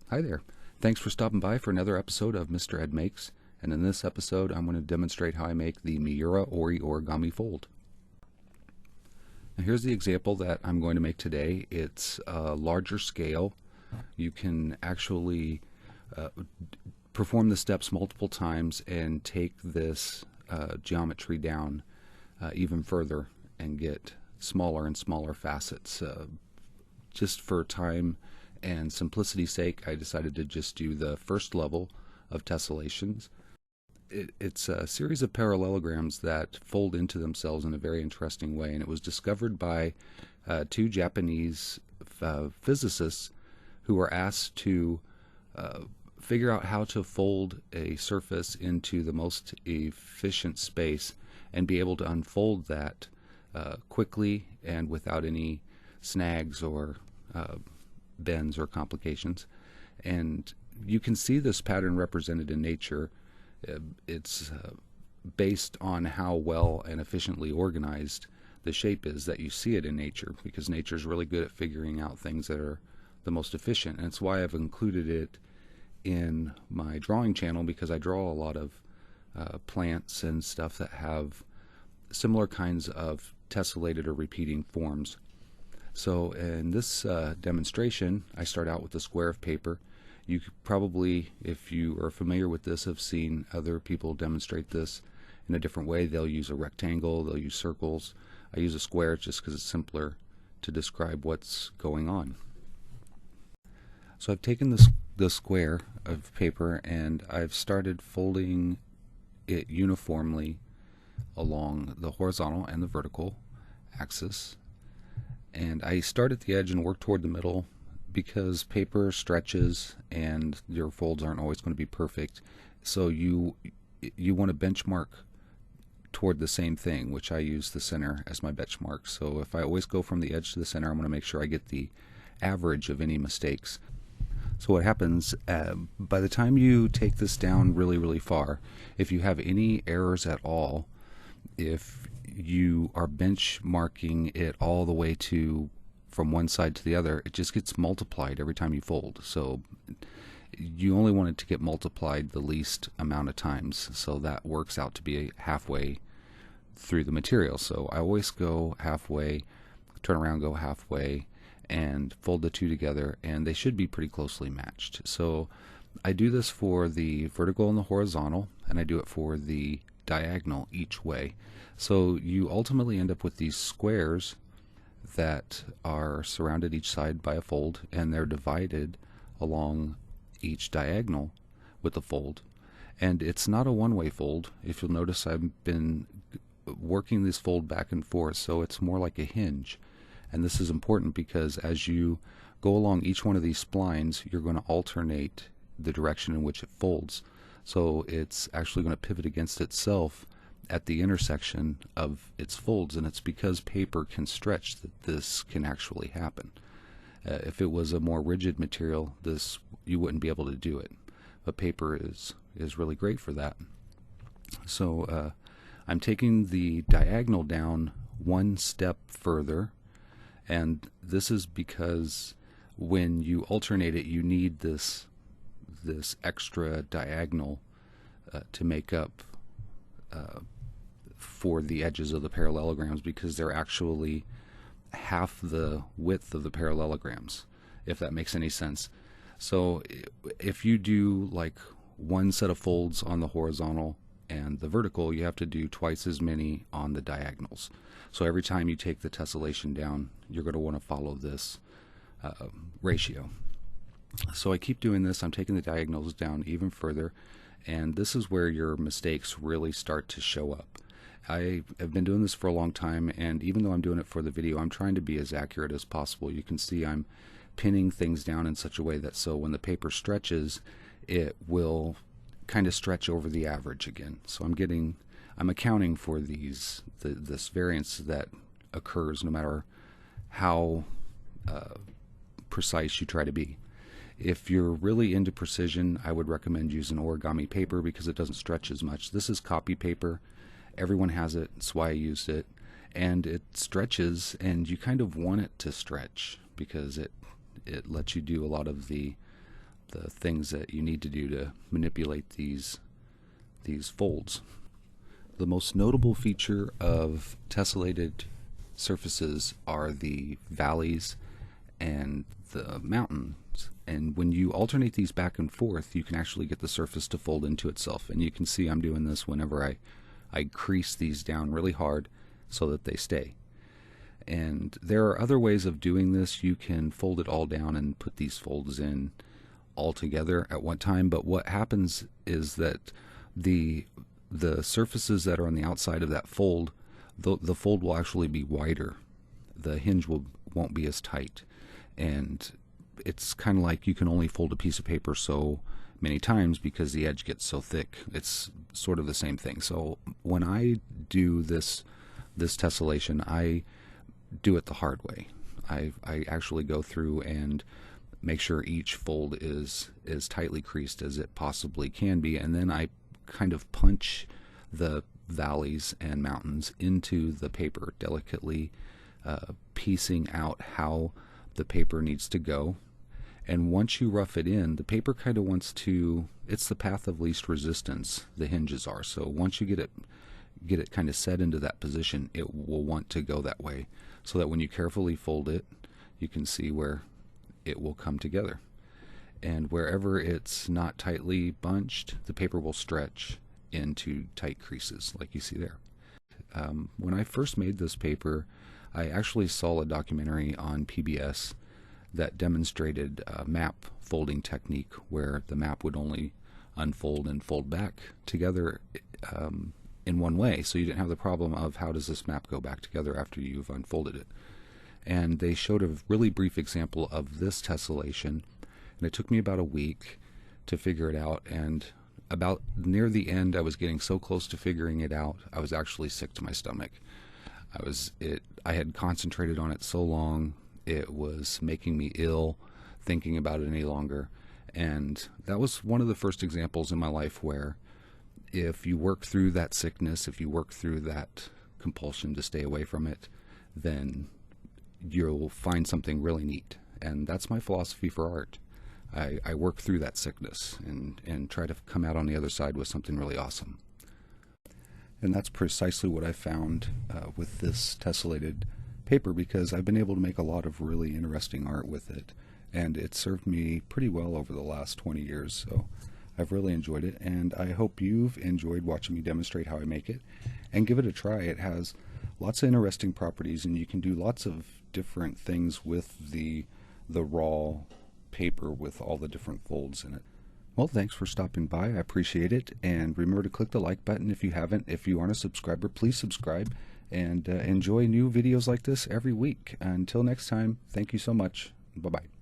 Hi there. Thanks for stopping by for another episode of Mr. Ed Makes. And in this episode, I'm going to demonstrate how I make the Miura-Ori Origami Fold. Now here's the example that I'm going to make today. It's a larger scale. You can actually perform the steps multiple times and take this geometry down even further and get smaller and smaller facets. Just for time and simplicity's sake, I decided to just do the first level of tessellations. It's a series of parallelograms that fold into themselves in a very interesting way, and it was discovered by two Japanese physicists who were asked to figure out how to fold a surface into the most efficient space and be able to unfold that quickly and without any snags or bends or complications. And you can see this pattern represented in nature. It's based on how well and efficiently organized the shape is that you see it in nature, because nature is really good at figuring out things that are the most efficient. And it's why I've included it in my drawing channel, because I draw a lot of plants and stuff that have similar kinds of tessellated or repeating forms. So in this demonstration, I start out with a square of paper. You could probably, if you are familiar with this, have seen other people demonstrate this in a different way. They'll use a rectangle, they'll use circles. I use a square just because it's simpler to describe what's going on. So I've taken the square of paper and I've started folding it uniformly along the horizontal and the vertical axis. And I start at the edge and work toward the middle, because paper stretches and your folds aren't always going to be perfect. So you want to benchmark toward the same thing, which I use the center as my benchmark. So if I always go from the edge to the center, I'm going to make sure I get the average of any mistakes. So what happens, by the time you take this down really far, if you have any errors at all, if you are benchmarking it all the way to from one side to the other, it just gets multiplied every time you fold. So you only want it to get multiplied the least amount of times, so that works out to be halfway through the material. So I always go halfway, turn around, go halfway, and fold the two together, and they should be pretty closely matched. So I do this for the vertical and the horizontal, and I do it for the diagonal each way. So you ultimately end up with these squares that are surrounded each side by a fold, and they're divided along each diagonal with a fold. And it's not a one-way fold. If you'll notice, I've been working this fold back and forth, so it's more like a hinge. And this is important because as you go along each one of these splines, you're going to alternate the direction in which it folds. So it's actually going to pivot against itself at the intersection of its folds, and it's because paper can stretch that this can actually happen. If it was a more rigid material, you wouldn't be able to do it. But paper is really great for that. So I'm taking the diagonal down one step further, and this is because when you alternate it, you need this extra diagonal to make up for the edges of the parallelograms, because they're actually half the width of the parallelograms, if that makes any sense. So if you do like one set of folds on the horizontal and the vertical, you have to do twice as many on the diagonals. So every time you take the tessellation down, you're going to want to follow this ratio. So I keep doing this. I'm taking the diagonals down even further, and this is where your mistakes really start to show up. I have been doing this for a long time, and even though I'm doing it for the video, I'm trying to be as accurate as possible. You can see I'm pinning things down in such a way that so when the paper stretches, it will kind of stretch over the average again. So I'm accounting for this variance that occurs no matter how precise you try to be. If you're really into precision, I would recommend using origami paper because it doesn't stretch as much. This is copy paper. Everyone has it. That's why I used it. And it stretches, and you kind of want it to stretch because it lets you do a lot of the things that you need to do to manipulate these folds. The most notable feature of tessellated surfaces are the valleys and the mountains. And when you alternate these back and forth, you can actually get the surface to fold into itself. And you can see I'm doing this whenever I crease these down really hard so that they stay. And there are other ways of doing this. You can fold it all down and put these folds in all together at one time. But what happens is that the surfaces that are on the outside of that fold, the fold will actually be wider. The hinge won't be as tight. And it's kind of like you can only fold a piece of paper so many times because the edge gets so thick. It's sort of the same thing. So when I do this tessellation, I do it the hard way. I actually go through and make sure each fold is as tightly creased as it possibly can be, and then I kind of punch the valleys and mountains into the paper, delicately piecing out how the paper needs to go. And once you rough it in, the paper kind of wants to, it's the path of least resistance, the hinges are. So once you get it kind of set into that position, it will want to go that way, so that when you carefully fold it, you can see where it will come together. And wherever it's not tightly bunched, the paper will stretch into tight creases like you see there. When I first made this paper, I actually saw a documentary on PBS that demonstrated a map folding technique where the map would only unfold and fold back together in one way, so you didn't have the problem of how does this map go back together after you've unfolded it. And they showed a really brief example of this tessellation, and it took me about a week to figure it out, and about near the end I was getting so close to figuring it out I was actually sick to my stomach. I had concentrated on it so long, it was making me ill thinking about it any longer. And that was one of the first examples in my life where if you work through that sickness, if you work through that compulsion to stay away from it, then you'll find something really neat. And that's my philosophy for art. I work through that sickness and try to come out on the other side with something really awesome. And that's precisely what I found with this tessellated paper, because I've been able to make a lot of really interesting art with it, and it served me pretty well over the last 20 years, so I've really enjoyed it, and I hope you've enjoyed watching me demonstrate how I make it. And give it a try. It has lots of interesting properties, and you can do lots of different things with the raw paper with all the different folds in it. Well, thanks for stopping by. I appreciate it. And remember to click the like button if you haven't. If you aren't a subscriber, please subscribe, and enjoy new videos like this every week. Until next time, thank you so much. Bye-bye.